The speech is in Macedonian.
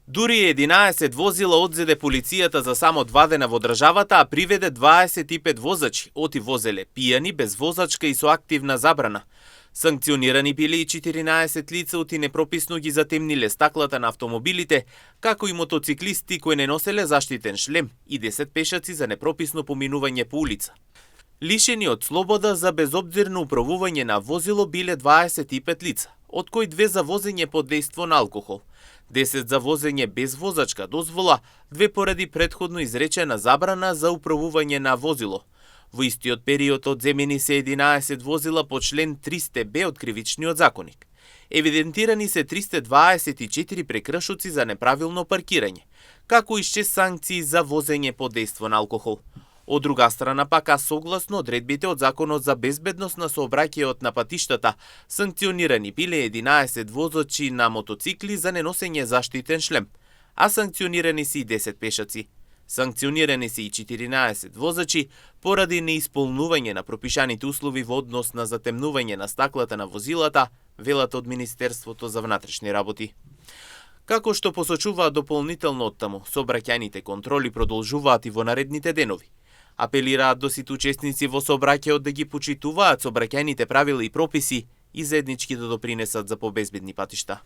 Дури 11 возила одзеде полицијата за само 2 дена во државата, а приведе 25 возачи, оти возеле пијани, без возачка и со активна забрана. Санкционирани биле и 14 лица оти непрописно ги затемниле стаклата на автомобилите, како и мотоциклисти кои не носеле заштитен шлем и 10 пешаци за непрописно поминување по улица. Лишени од слобода за безобзирно управување на возило биле 25 лица, од кои 2 за возење под дејство на алкохол, 10 за возење без возачка дозвола, 2 поради претходно изречена забрана за управување на возило. Во истиот период одземени се 11 возила по член 300б од Кривичниот законник. Евидентирани се 324 прекршоци за неправилно паркирање, како и 6 санкции за возење под дејство на алкохол. Од друга страна пака, согласно одредбите од Законот за безбедност на сообраќајот на патиштата, санкционирани биле 11 возачи на мотоцикли за неносење заштитен шлем, а санкционирани се и 10 пешаци. Санкционирани се и 14 возачи поради неисполнување на пропишаните услови во однос на затемнување на стаклата на возилата, велат од Министерството за внатрешни работи. Како што посочуваат дополнително оттаму, сообраќајните контроли продолжуваат и во наредните денови. Апелираат до сите учесници во сообраќајот да ги почитуваат сообраќајните правила и прописи и заеднички да допринесат за побезбедни патишта.